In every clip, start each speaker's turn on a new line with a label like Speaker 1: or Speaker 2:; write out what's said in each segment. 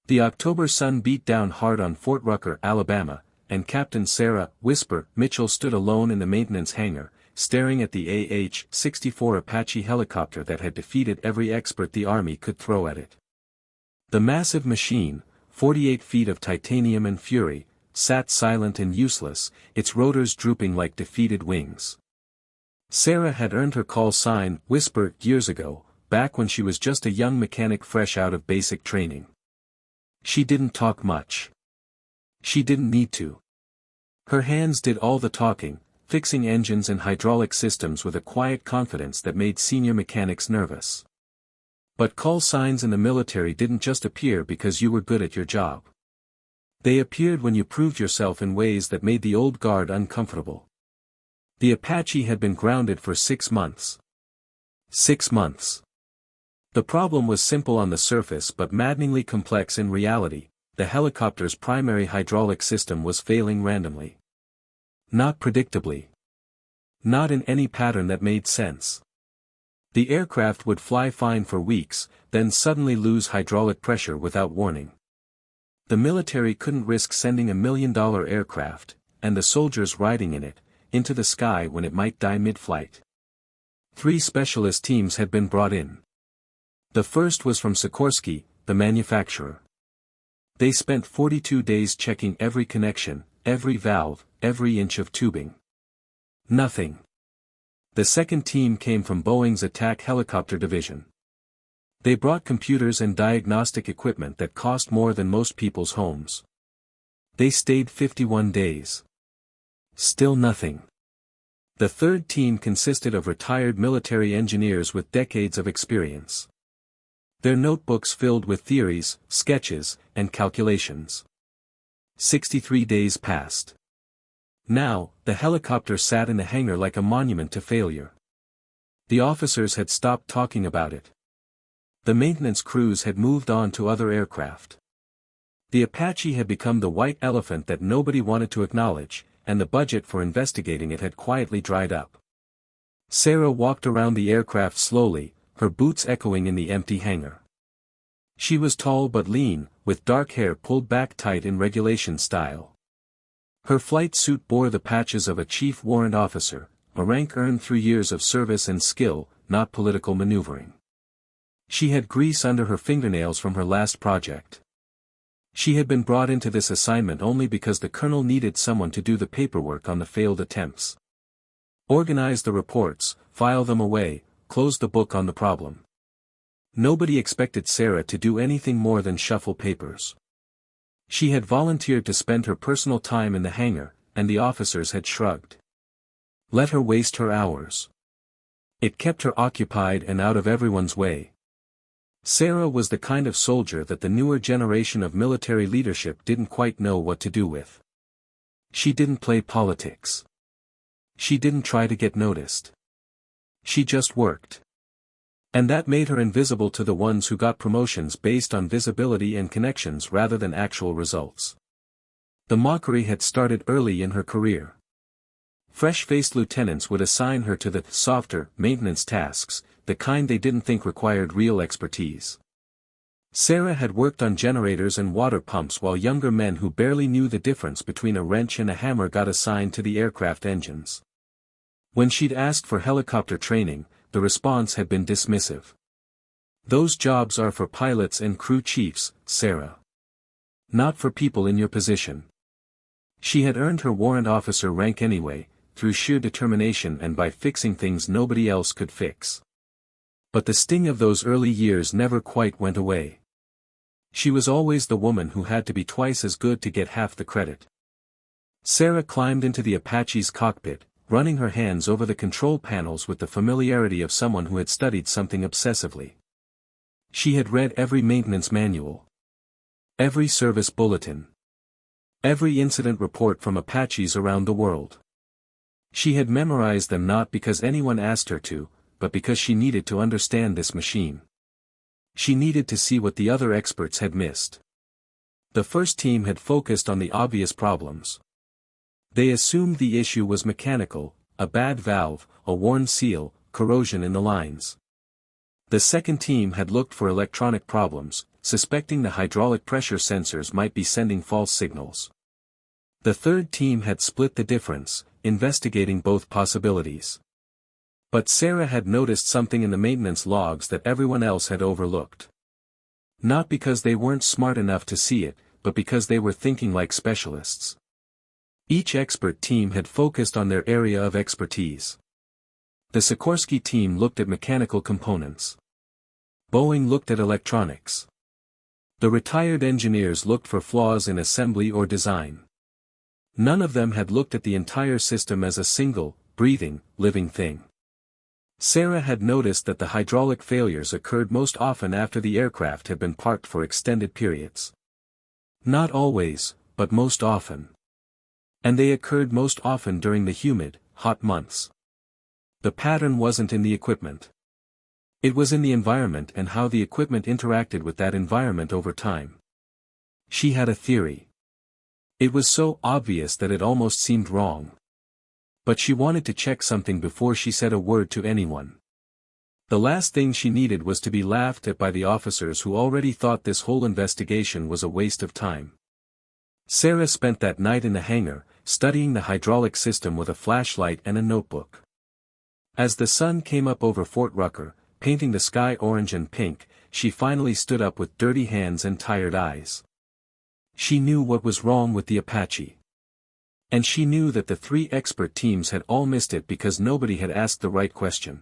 Speaker 1: The October sun beat down hard on Fort Rucker, Alabama, and Captain Sarah "Whisper" Mitchell stood alone in the maintenance hangar, staring at the AH-64 Apache helicopter that had defeated every expert the Army could throw at it. The massive machine, 48 feet of titanium and fury, sat silent and useless, its rotors drooping like defeated wings. Sarah had earned her call sign, "Whisper," years ago, back when she was just a young mechanic fresh out of basic training. She didn't talk much. She didn't need to. Her hands did all the talking, fixing engines and hydraulic systems with a quiet confidence that made senior mechanics nervous. But call signs in the military didn't just appear because you were good at your job. They appeared when you proved yourself in ways that made the old guard uncomfortable. The Apache had been grounded for 6 months. 6 months. The problem was simple on the surface but maddeningly complex in reality. The helicopter's primary hydraulic system was failing randomly. Not predictably. Not in any pattern that made sense. The aircraft would fly fine for weeks, then suddenly lose hydraulic pressure without warning. The military couldn't risk sending a $1 million aircraft, and the soldiers riding in it, into the sky when it might die mid-flight. 3 specialist teams had been brought in. The first was from Sikorsky, the manufacturer. They spent 42 days checking every connection, every valve, every inch of tubing. Nothing. The second team came from Boeing's attack helicopter division. They brought computers and diagnostic equipment that cost more than most people's homes. They stayed 51 days. Still nothing. The third team consisted of retired military engineers with decades of experience. Their notebooks filled with theories, sketches, and calculations. 63 days passed. Now, the helicopter sat in the hangar like a monument to failure. The officers had stopped talking about it. The maintenance crews had moved on to other aircraft. The Apache had become the white elephant that nobody wanted to acknowledge, and the budget for investigating it had quietly dried up. Sarah walked around the aircraft slowly, her boots echoing in the empty hangar. She was tall but lean, with dark hair pulled back tight in regulation style. Her flight suit bore the patches of a chief warrant officer, a rank earned through years of service and skill, not political maneuvering. She had grease under her fingernails from her last project. She had been brought into this assignment only because the colonel needed someone to do the paperwork on the failed attempts. Organize the reports, file them away, close the book on the problem. Nobody expected Sarah to do anything more than shuffle papers. She had volunteered to spend her personal time in the hangar, and the officers had shrugged. Let her waste her hours. It kept her occupied and out of everyone's way. Sarah was the kind of soldier that the newer generation of military leadership didn't quite know what to do with. She didn't play politics. She didn't try to get noticed. She just worked. And that made her invisible to the ones who got promotions based on visibility and connections rather than actual results. The mockery had started early in her career. Fresh-faced lieutenants would assign her to the softer, maintenance tasks, the kind they didn't think required real expertise. Sarah had worked on generators and water pumps while younger men who barely knew the difference between a wrench and a hammer got assigned to the aircraft engines. When she'd asked for helicopter training, the response had been dismissive. "Those jobs are for pilots and crew chiefs, Sarah. Not for people in your position." She had earned her warrant officer rank anyway, through sheer determination and by fixing things nobody else could fix. But the sting of those early years never quite went away. She was always the woman who had to be twice as good to get half the credit. Sarah climbed into the Apache's cockpit, running her hands over the control panels with the familiarity of someone who had studied something obsessively. She had read every maintenance manual, every service bulletin, every incident report from Apaches around the world. She had memorized them not because anyone asked her to, but because she needed to understand this machine. She needed to see what the other experts had missed. The first team had focused on the obvious problems. They assumed the issue was mechanical, a bad valve, a worn seal, corrosion in the lines. The second team had looked for electronic problems, suspecting the hydraulic pressure sensors might be sending false signals. The third team had split the difference, investigating both possibilities. But Sarah had noticed something in the maintenance logs that everyone else had overlooked. Not because they weren't smart enough to see it, but because they were thinking like specialists. Each expert team had focused on their area of expertise. The Sikorsky team looked at mechanical components. Boeing looked at electronics. The retired engineers looked for flaws in assembly or design. None of them had looked at the entire system as a single, breathing, living thing. Sarah had noticed that the hydraulic failures occurred most often after the aircraft had been parked for extended periods. Not always, but most often. And they occurred most often during the humid, hot months. The pattern wasn't in the equipment. It was in the environment and how the equipment interacted with that environment over time. She had a theory. It was so obvious that it almost seemed wrong. But she wanted to check something before she said a word to anyone. The last thing she needed was to be laughed at by the officers who already thought this whole investigation was a waste of time. Sarah spent that night in the hangar, studying the hydraulic system with a flashlight and a notebook. As the sun came up over Fort Rucker, painting the sky orange and pink, she finally stood up with dirty hands and tired eyes. She knew what was wrong with the Apache. And she knew that the three expert teams had all missed it because nobody had asked the right question.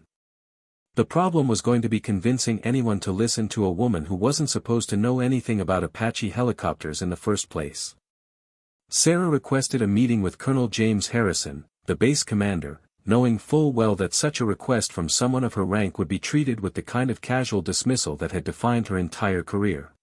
Speaker 1: The problem was going to be convincing anyone to listen to a woman who wasn't supposed to know anything about Apache helicopters in the first place. Sarah requested a meeting with Colonel James Harrison, the base commander, knowing full well that such a request from someone of her rank would be treated with the kind of casual dismissal that had defined her entire career.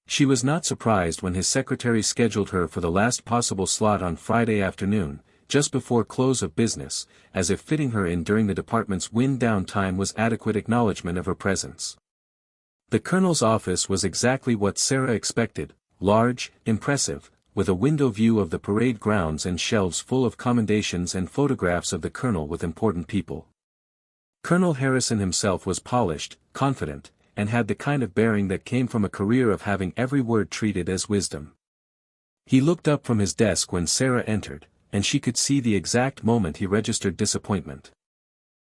Speaker 1: She was not surprised when his secretary scheduled her for the last possible slot on Friday afternoon, just before close of business, as if fitting her in during the department's wind-down time was adequate acknowledgement of her presence. The colonel's office was exactly what Sarah expected, large, impressive, with a window view of the parade grounds and shelves full of commendations and photographs of the colonel with important people. Colonel Harrison himself was polished, confident, and had the kind of bearing that came from a career of having every word treated as wisdom. He looked up from his desk when Sarah entered, and she could see the exact moment he registered disappointment.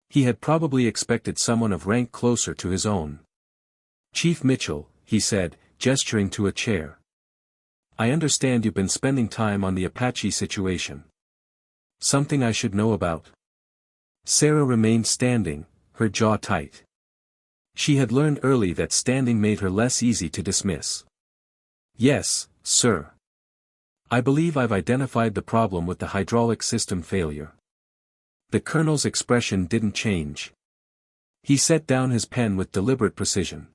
Speaker 1: He had probably expected someone of rank closer to his own. "Chief Mitchell," he said, gesturing to a chair. "I understand you've been spending time on the Apache situation. Something I should know about?" Sarah remained standing, her jaw tight. She had learned early that standing made her less easy to dismiss. "Yes, sir. I believe I've identified the problem with the hydraulic system failure." The colonel's expression didn't change. He set down his pen with deliberate precision.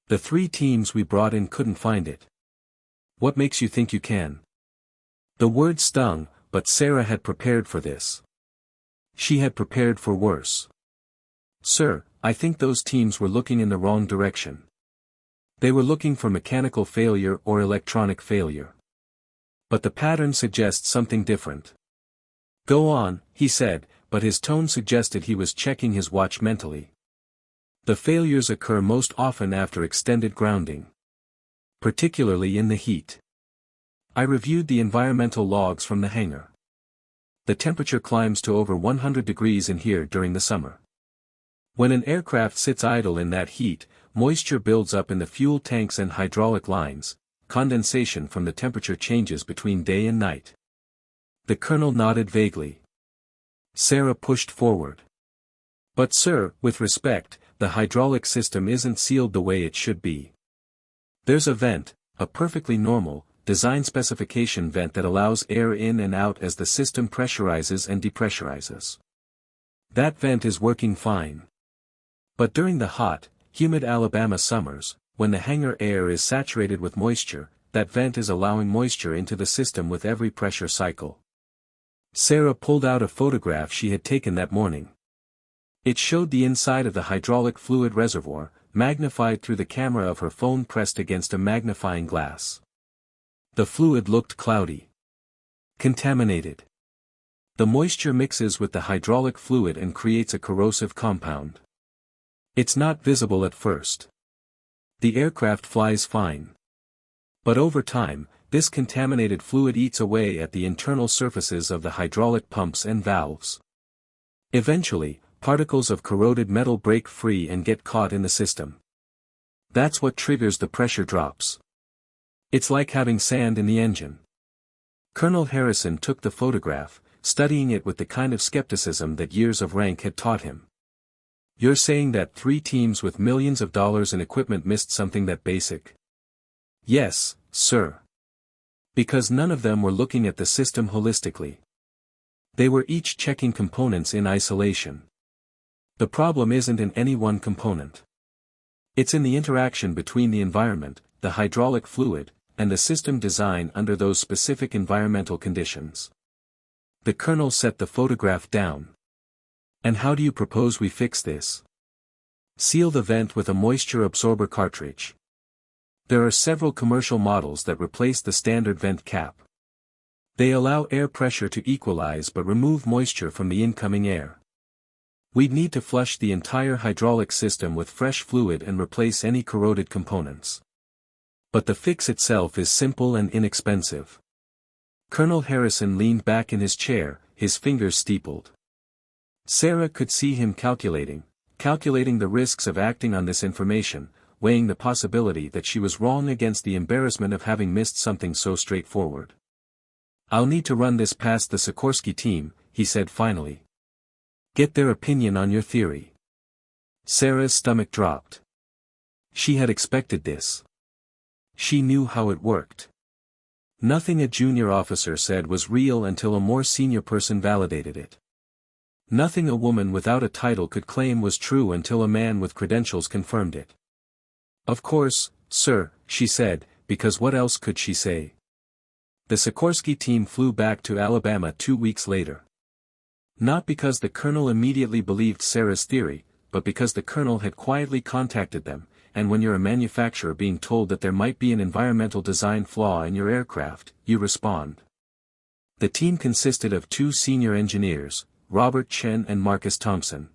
Speaker 1: "The three teams we brought in couldn't find it. What makes you think you can?" The word stung, but Sarah had prepared for this. She had prepared for worse. "Sir, I think those teams were looking in the wrong direction. They were looking for mechanical failure or electronic failure. But the pattern suggests something different." "Go on," he said, but his tone suggested he was checking his watch mentally. "The failures occur most often after extended grounding. Particularly in the heat. I reviewed the environmental logs from the hangar. The temperature climbs to over 100 degrees in here during the summer. When an aircraft sits idle in that heat, moisture builds up in the fuel tanks and hydraulic lines, condensation from the temperature changes between day and night." The colonel nodded vaguely. Sarah pushed forward. "But sir, with respect, the hydraulic system isn't sealed the way it should be. There's a vent, a perfectly normal, design specification vent that allows air in and out as the system pressurizes and depressurizes. That vent is working fine. But during the hot, humid Alabama summers, when the hangar air is saturated with moisture, that vent is allowing moisture into the system with every pressure cycle." Sarah pulled out a photograph she had taken that morning. It showed the inside of the hydraulic fluid reservoir, magnified through the camera of her phone pressed against a magnifying glass. The fluid looked cloudy. Contaminated. The moisture mixes with the hydraulic fluid and creates a corrosive compound. It's not visible at first. The aircraft flies fine. But over time, this contaminated fluid eats away at the internal surfaces of the hydraulic pumps and valves. Eventually, particles of corroded metal break free and get caught in the system. That's what triggers the pressure drops. It's like having sand in the engine. Colonel Harrison took the photograph, studying it with the kind of skepticism that years of rank had taught him. You're saying that 3 teams with millions of dollars in equipment missed something that basic? Yes, sir. Because none of them were looking at the system holistically. They were each checking components in isolation. The problem isn't in any one component. It's in the interaction between the environment, the hydraulic fluid, and the system design under those specific environmental conditions. The colonel set the photograph down. And how do you propose we fix this? Seal the vent with a moisture absorber cartridge. There are several commercial models that replace the standard vent cap. They allow air pressure to equalize but remove moisture from the incoming air. We'd need to flush the entire hydraulic system with fresh fluid and replace any corroded components. But the fix itself is simple and inexpensive. Colonel Harrison leaned back in his chair, his fingers steepled. Sarah could see him calculating the risks of acting on this information, weighing the possibility that she was wrong against the embarrassment of having missed something so straightforward. I'll need to run this past the Sikorsky team, he said finally. Get their opinion on your theory. Sarah's stomach dropped. She had expected this. She knew how it worked. Nothing a junior officer said was real until a more senior person validated it. Nothing a woman without a title could claim was true until a man with credentials confirmed it. Of course, sir, she said, because what else could she say? The Sikorsky team flew back to Alabama 2 weeks later. Not because the colonel immediately believed Sarah's theory, but because the colonel had quietly contacted them, and when you're a manufacturer being told that there might be an environmental design flaw in your aircraft, you respond. The team consisted of 2 senior engineers, Robert Chen and Marcus Thompson.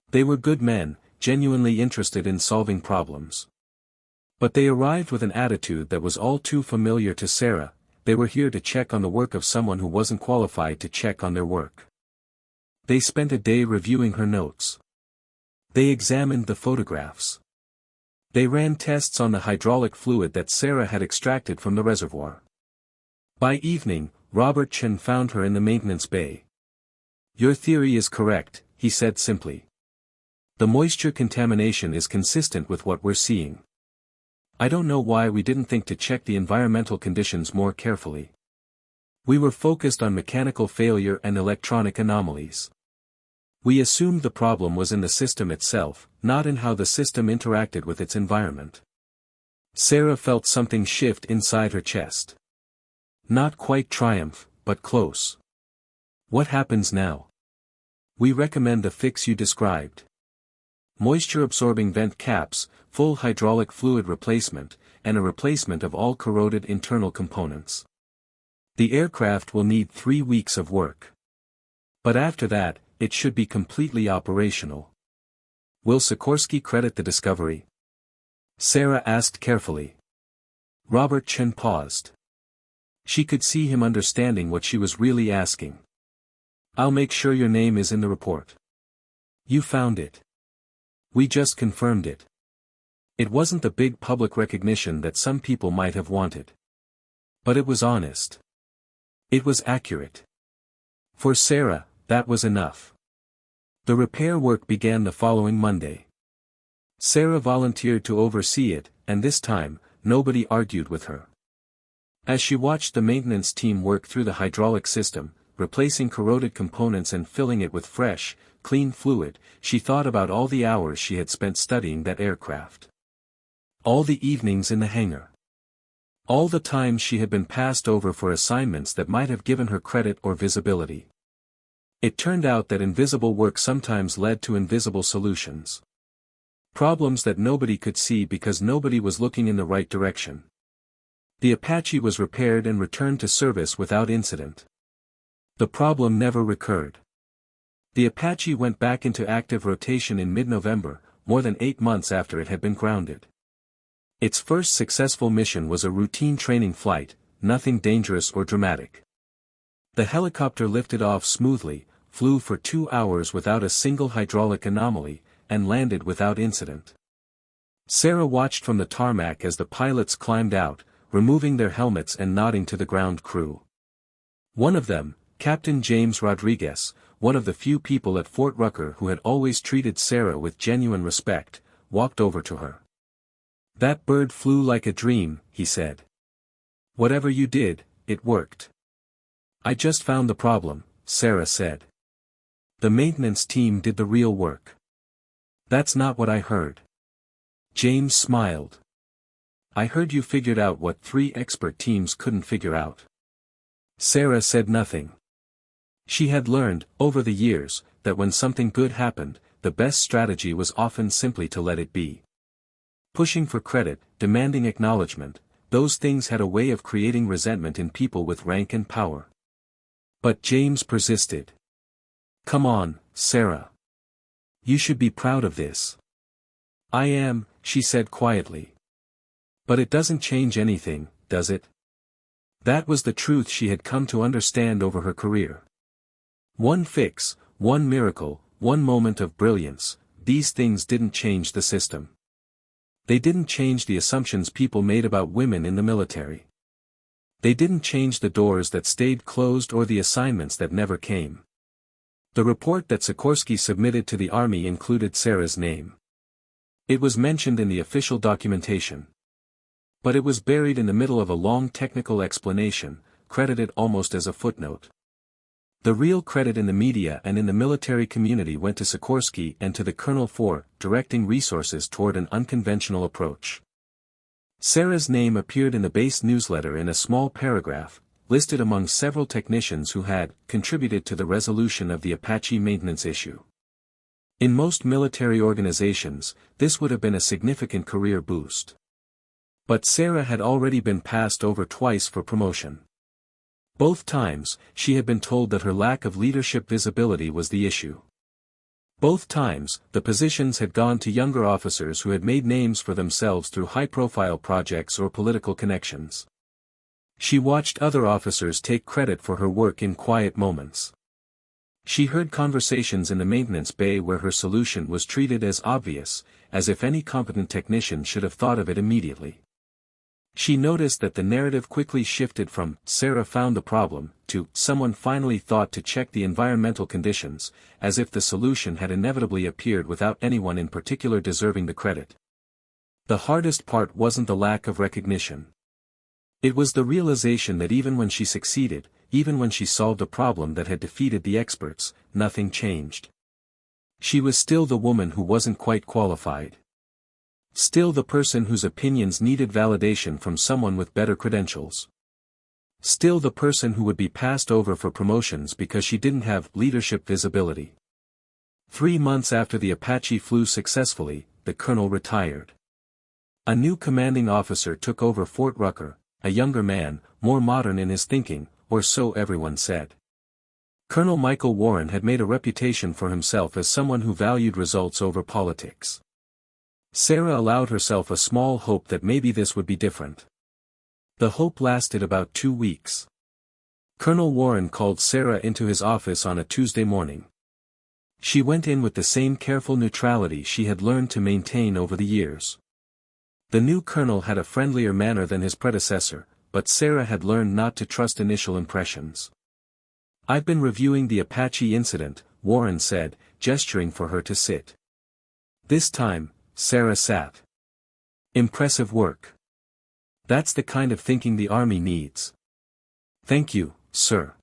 Speaker 1: They were good men, genuinely interested in solving problems. But they arrived with an attitude that was all too familiar to Sarah. They were here to check on the work of someone who wasn't qualified to check on their work. They spent a day reviewing her notes. They examined the photographs. They ran tests on the hydraulic fluid that Sarah had extracted from the reservoir. By evening, Robert Chen found her in the maintenance bay. Your theory is correct, he said simply. The moisture contamination is consistent with what we're seeing. I don't know why we didn't think to check the environmental conditions more carefully. We were focused on mechanical failure and electronic anomalies. We assumed the problem was in the system itself, not in how the system interacted with its environment. Sarah felt something shift inside her chest. Not quite triumph, but close. What happens now? We recommend the fix you described. Moisture-absorbing vent caps, full hydraulic fluid replacement, and a replacement of all corroded internal components. The aircraft will need 3 weeks of work. But after that, it should be completely operational. Will Sikorsky credit the discovery? Sarah asked carefully. Robert Chen paused. She could see him understanding what she was really asking. I'll make sure your name is in the report. You found it. We just confirmed it. It wasn't the big public recognition that some people might have wanted. But it was honest. It was accurate. For Sarah, that was enough. The repair work began the following Monday. Sarah volunteered to oversee it, and this time, nobody argued with her. As she watched the maintenance team work through the hydraulic system, replacing corroded components and filling it with fresh, clean fluid, she thought about all the hours she had spent studying that aircraft. All the evenings in the hangar. All the times she had been passed over for assignments that might have given her credit or visibility. It turned out that invisible work sometimes led to invisible solutions. Problems that nobody could see because nobody was looking in the right direction. The Apache was repaired and returned to service without incident. The problem never recurred. The Apache went back into active rotation in mid-November, more than 8 months after it had been grounded. Its first successful mission was a routine training flight, nothing dangerous or dramatic. The helicopter lifted off smoothly, flew for 2 hours without a single hydraulic anomaly, and landed without incident. Sarah watched from the tarmac as the pilots climbed out, removing their helmets and nodding to the ground crew. One of them, Captain James Rodriguez, one of the few people at Fort Rucker who had always treated Sarah with genuine respect, walked over to her. "That bird flew like a dream," he said. "Whatever you did, it worked." "I just found the problem," Sarah said. "The maintenance team did the real work." "That's not what I heard." James smiled. "I heard you figured out what 3 expert teams couldn't figure out." Sarah said nothing. She had learned, over the years, that when something good happened, the best strategy was often simply to let it be. Pushing for credit, demanding acknowledgement, those things had a way of creating resentment in people with rank and power. But James persisted. "Come on, Sarah. You should be proud of this." "I am," she said quietly. "But it doesn't change anything, does it?" That was the truth she had come to understand over her career. One fix, one miracle, one moment of brilliance, these things didn't change the system. They didn't change the assumptions people made about women in the military. They didn't change the doors that stayed closed or the assignments that never came. The report that Sikorsky submitted to the Army included Sarah's name. It was mentioned in the official documentation. But it was buried in the middle of a long technical explanation, credited almost as a footnote. The real credit in the media and in the military community went to Sikorsky and to the colonel for directing resources toward an unconventional approach. Sarah's name appeared in the base newsletter in a small paragraph, listed among several technicians who had contributed to the resolution of the Apache maintenance issue. In most military organizations, this would have been a significant career boost. But Sarah had already been passed over twice for promotion. Both times, she had been told that her lack of leadership visibility was the issue. Both times, the positions had gone to younger officers who had made names for themselves through high-profile projects or political connections. She watched other officers take credit for her work in quiet moments. She heard conversations in the maintenance bay where her solution was treated as obvious, as if any competent technician should have thought of it immediately. She noticed that the narrative quickly shifted from "Sarah found the problem" to "someone finally thought to check the environmental conditions," as if the solution had inevitably appeared without anyone in particular deserving the credit. The hardest part wasn't the lack of recognition. It was the realization that even when she succeeded, even when she solved a problem that had defeated the experts, nothing changed. She was still the woman who wasn't quite qualified. Still the person whose opinions needed validation from someone with better credentials. Still the person who would be passed over for promotions because she didn't have leadership visibility. 3 months after the Apache flew successfully, the colonel retired. A new commanding officer took over Fort Rucker, a younger man, more modern in his thinking, or so everyone said. Colonel Michael Warren had made a reputation for himself as someone who valued results over politics. Sarah allowed herself a small hope that maybe this would be different. The hope lasted about 2 weeks. Colonel Warren called Sarah into his office on a Tuesday morning. She went in with the same careful neutrality she had learned to maintain over the years. The new colonel had a friendlier manner than his predecessor, but Sarah had learned not to trust initial impressions. "I've been reviewing the Apache incident," Warren said, gesturing for her to sit. This time, Sarah sat. "Impressive work. That's the kind of thinking the Army needs." "Thank you, sir.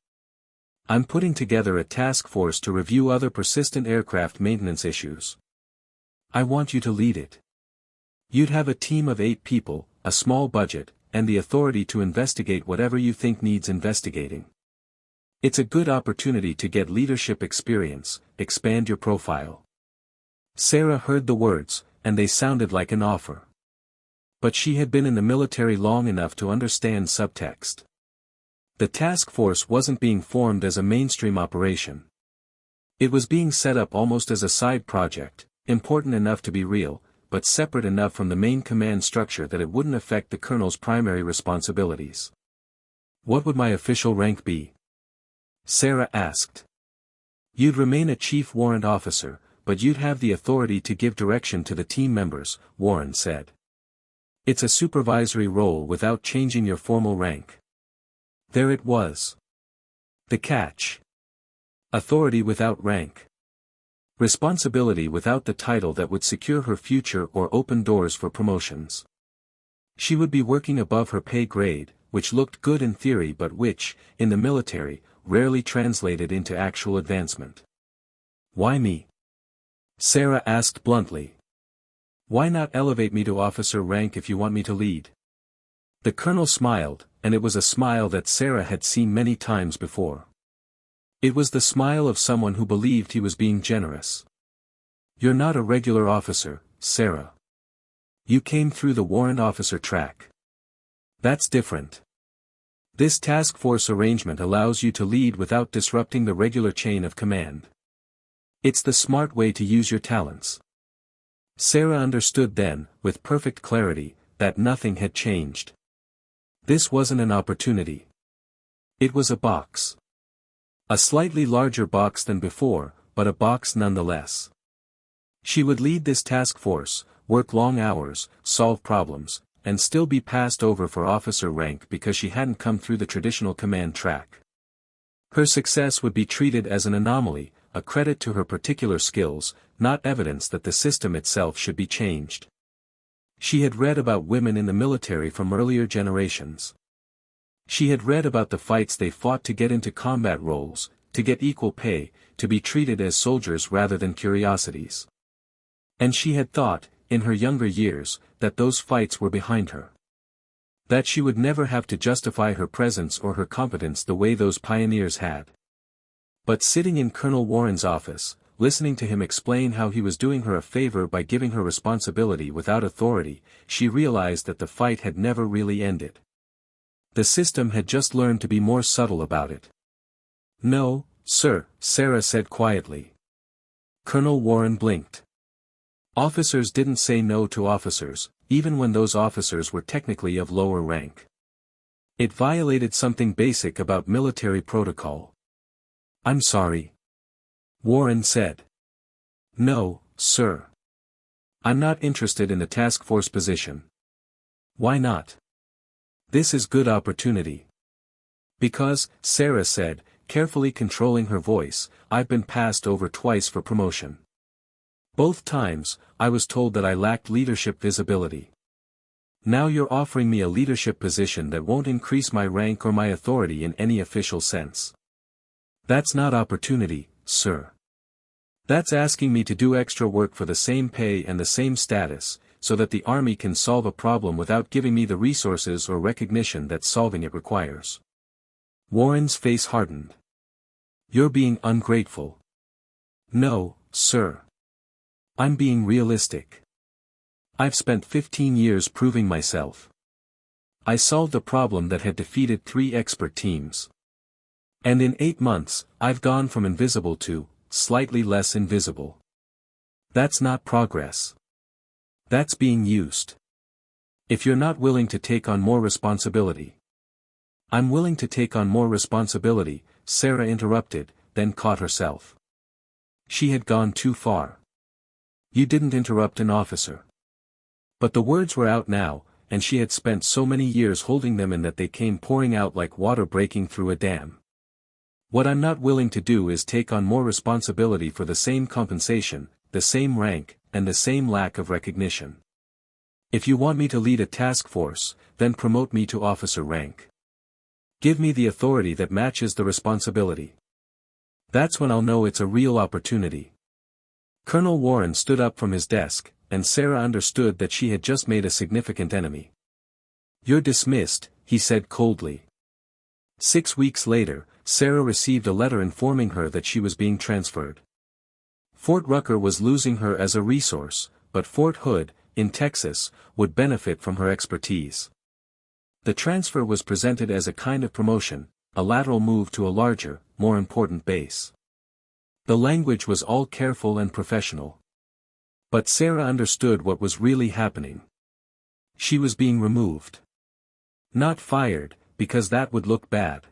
Speaker 1: I'm putting together a task force to review other persistent aircraft maintenance issues. I want you to lead it. You'd have a team of 8 people, a small budget, and the authority to investigate whatever you think needs investigating. It's a good opportunity to get leadership experience, expand your profile." Sarah heard the words, and they sounded like an offer. But she had been in the military long enough to understand subtext. The task force wasn't being formed as a mainstream operation. It was being set up almost as a side project, important enough to be real, but separate enough from the main command structure that it wouldn't affect the colonel's primary responsibilities. What would my official rank be? Sarah asked. You'd remain a chief warrant officer, but you'd have the authority to give direction to the team members, Warren said. It's a supervisory role without changing your formal rank. There it was. The catch. Authority without rank. Responsibility without the title that would secure her future or open doors for promotions. She would be working above her pay grade, which looked good in theory but which, in the military, rarely translated into actual advancement. Why me? Sarah asked bluntly. Why not elevate me to officer rank if you want me to lead? The colonel smiled, and it was a smile that Sarah had seen many times before. It was the smile of someone who believed he was being generous. You're not a regular officer, Sarah. You came through the warrant officer track. That's different. This task force arrangement allows you to lead without disrupting the regular chain of command. It's the smart way to use your talents. Sarah understood then, with perfect clarity, that nothing had changed. This wasn't an opportunity. It was a box. A slightly larger box than before, but a box nonetheless. She would lead this task force, work long hours, solve problems, and still be passed over for officer rank because she hadn't come through the traditional command track. Her success would be treated as an anomaly, a credit to her particular skills, not evidence that the system itself should be changed. She had read about women in the military from earlier generations. She had read about the fights they fought to get into combat roles, to get equal pay, to be treated as soldiers rather than curiosities. And she had thought, in her younger years, that those fights were behind her. That she would never have to justify her presence or her competence the way those pioneers had. But sitting in Colonel Warren's office, listening to him explain how he was doing her a favor by giving her responsibility without authority, she realized that the fight had never really ended. The system had just learned to be more subtle about it. No, sir, Sarah said quietly. Colonel Warren blinked. Officers didn't say no to officers, even when those officers were technically of lower rank. It violated something basic about military protocol. I'm sorry. Warren said. No, sir. I'm not interested in the task force position. Why not? This is good opportunity. Because, Sarah said, carefully controlling her voice, I've been passed over twice for promotion. Both times, I was told that I lacked leadership visibility. Now you're offering me a leadership position that won't increase my rank or my authority in any official sense. That's not opportunity, sir. That's asking me to do extra work for the same pay and the same status, so that the army can solve a problem without giving me the resources or recognition that solving it requires. Warren's face hardened. You're being ungrateful. No, sir. I'm being realistic. I've spent 15 years proving myself. I solved a problem that had defeated 3 expert teams. And in 8 months, I've gone from invisible to, slightly less invisible. That's not progress. That's being used. If you're not willing to take on more responsibility. I'm willing to take on more responsibility, Sarah interrupted, then caught herself. She had gone too far. You didn't interrupt an officer. But the words were out now, and she had spent so many years holding them in that they came pouring out like water breaking through a dam. What I'm not willing to do is take on more responsibility for the same compensation, the same rank, and the same lack of recognition. If you want me to lead a task force, then promote me to officer rank. Give me the authority that matches the responsibility. That's when I'll know it's a real opportunity. Colonel Warren stood up from his desk, and Sarah understood that she had just made a significant enemy. You're dismissed, he said coldly. 6 weeks later, Sarah received a letter informing her that she was being transferred. Fort Rucker was losing her as a resource, but Fort Hood, in Texas, would benefit from her expertise. The transfer was presented as a kind of promotion, a lateral move to a larger, more important base. The language was all careful and professional. But Sarah understood what was really happening. She was being removed. Not fired, because that would look bad.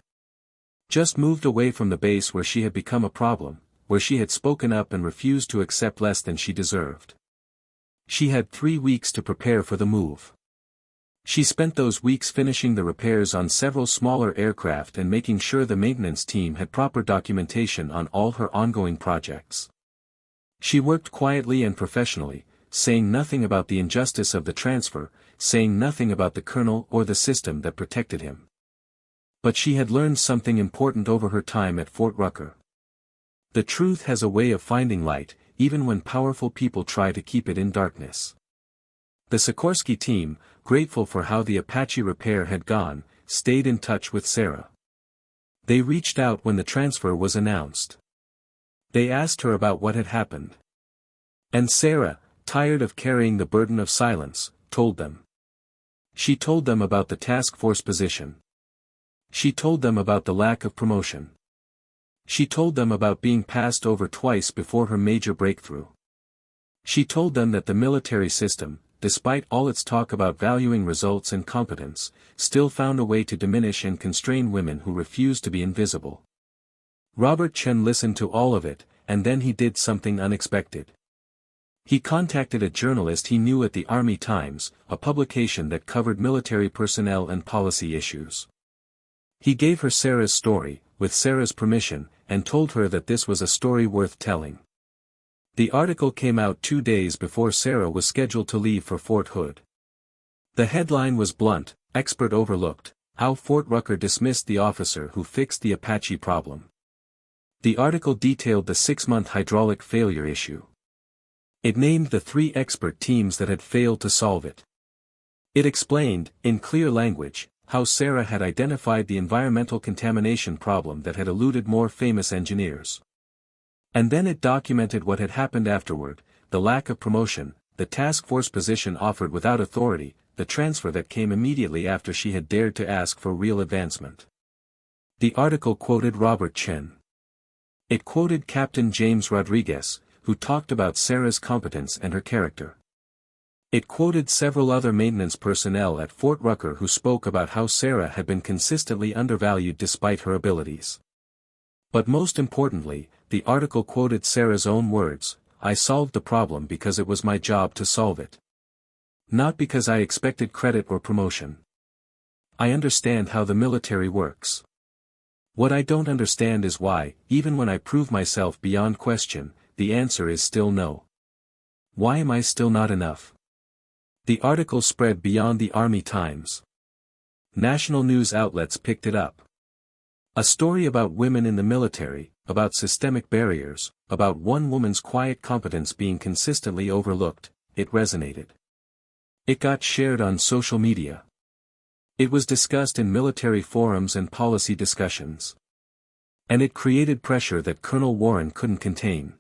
Speaker 1: Just moved away from the base where she had become a problem, where she had spoken up and refused to accept less than she deserved. She had 3 weeks to prepare for the move. She spent those weeks finishing the repairs on several smaller aircraft and making sure the maintenance team had proper documentation on all her ongoing projects. She worked quietly and professionally, saying nothing about the injustice of the transfer, saying nothing about the colonel or the system that protected him. But she had learned something important over her time at Fort Rucker. The truth has a way of finding light, even when powerful people try to keep it in darkness. The Sikorsky team, grateful for how the Apache repair had gone, stayed in touch with Sarah. They reached out when the transfer was announced. They asked her about what had happened. And Sarah, tired of carrying the burden of silence, told them. She told them about the task force position. She told them about the lack of promotion. She told them about being passed over twice before her major breakthrough. She told them that the military system, despite all its talk about valuing results and competence, still found a way to diminish and constrain women who refused to be invisible. Robert Chen listened to all of it, and then he did something unexpected. He contacted a journalist he knew at the Army Times, a publication that covered military personnel and policy issues. He gave her Sarah's story, with Sarah's permission, and told her that this was a story worth telling. The article came out 2 days before Sarah was scheduled to leave for Fort Hood. The headline was blunt: "Expert overlooked, how Fort Rucker dismissed the officer who fixed the Apache problem." The article detailed the 6-month hydraulic failure issue. It named the 3 expert teams that had failed to solve it. It explained, in clear language, how Sarah had identified the environmental contamination problem that had eluded more famous engineers. And then it documented what had happened afterward: the lack of promotion, the task force position offered without authority, the transfer that came immediately after she had dared to ask for real advancement. The article quoted Robert Chen. It quoted Captain James Rodriguez, who talked about Sarah's competence and her character. It quoted several other maintenance personnel at Fort Rucker who spoke about how Sarah had been consistently undervalued despite her abilities. But most importantly, the article quoted Sarah's own words: "I solved the problem because it was my job to solve it. Not because I expected credit or promotion. I understand how the military works. What I don't understand is why, even when I prove myself beyond question, the answer is still no. Why am I still not enough?" The article spread beyond the Army Times. National news outlets picked it up. A story about women in the military, about systemic barriers, about one woman's quiet competence being consistently overlooked. It resonated. It got shared on social media. It was discussed in military forums and policy discussions. And it created pressure that Colonel Warren couldn't contain.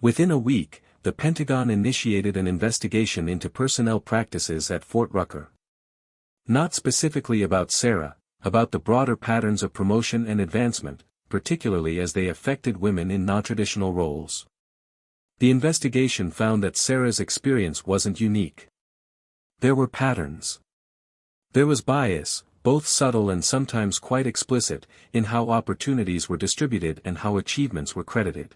Speaker 1: Within a week, the Pentagon initiated an investigation into personnel practices at Fort Rucker. Not specifically about Sarah, about the broader patterns of promotion and advancement, particularly as they affected women in non-traditional roles. The investigation found that Sarah's experience wasn't unique. There were patterns. There was bias, both subtle and sometimes quite explicit, in how opportunities were distributed and how achievements were credited.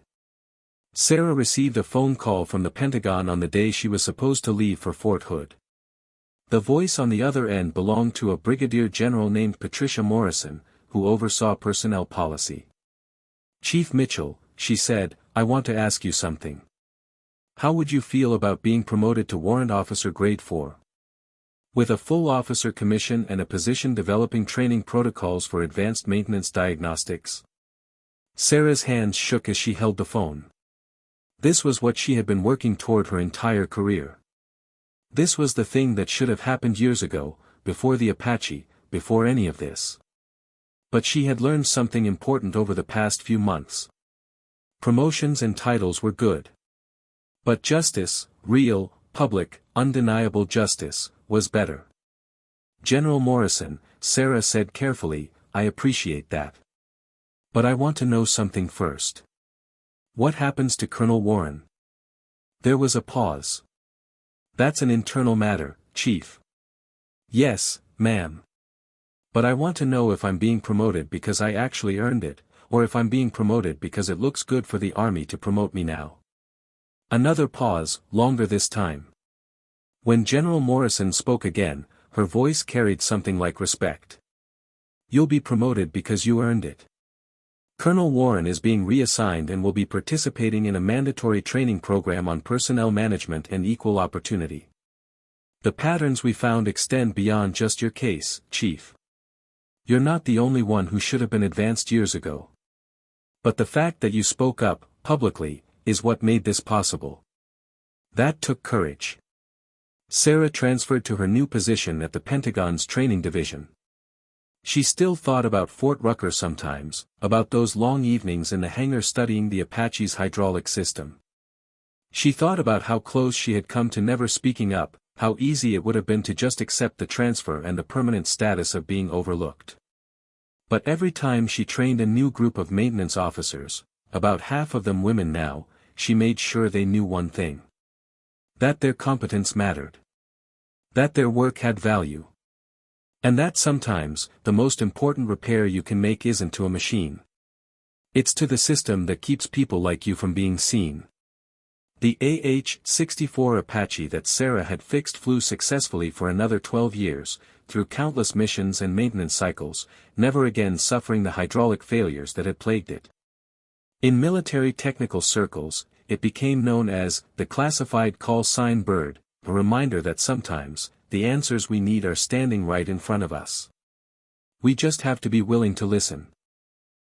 Speaker 1: Sarah received a phone call from the Pentagon on the day she was supposed to leave for Fort Hood. The voice on the other end belonged to a brigadier general named Patricia Morrison, who oversaw personnel policy. "Chief Mitchell," she said, "I want to ask you something. How would you feel about being promoted to Warrant Officer Grade 4? With a full officer commission and a position developing training protocols for advanced maintenance diagnostics?" Sarah's hands shook as she held the phone. This was what she had been working toward her entire career. This was the thing that should have happened years ago, before the Apache, before any of this. But she had learned something important over the past few months. Promotions and titles were good. But justice, real, public, undeniable justice, was better. "General Morrison," Sarah said carefully, "I appreciate that. But I want to know something first. What happens to Colonel Warren?" There was a pause. That's an internal matter, Chief. Yes, ma'am. But I want to know if I'm being promoted because I actually earned it, or if I'm being promoted because it looks good for the Army to promote me now. Another pause, longer this time. When General Morrison spoke again, her voice carried something like respect. You'll be promoted because you earned it. Colonel Warren is being reassigned and will be participating in a mandatory training program on personnel management and equal opportunity. The patterns we found extend beyond just your case, Chief. You're not the only one who should have been advanced years ago. But the fact that you spoke up, publicly, is what made this possible. That took courage. Sarah transferred to her new position at the Pentagon's training division. She still thought about Fort Rucker sometimes, about those long evenings in the hangar studying the Apache's hydraulic system. She thought about how close she had come to never speaking up, how easy it would have been to just accept the transfer and the permanent status of being overlooked. But every time she trained a new group of maintenance officers, about half of them women now, she made sure they knew one thing. That their competence mattered. That their work had value. And that sometimes, the most important repair you can make isn't to a machine. It's to the system that keeps people like you from being seen. The AH64 Apache that Sarah had fixed flew successfully for another 12 years, through countless missions and maintenance cycles, never again suffering the hydraulic failures that had plagued it. In military technical circles, it became known as the classified call sign bird, a reminder that sometimes, the answers we need are standing right in front of us. We just have to be willing to listen.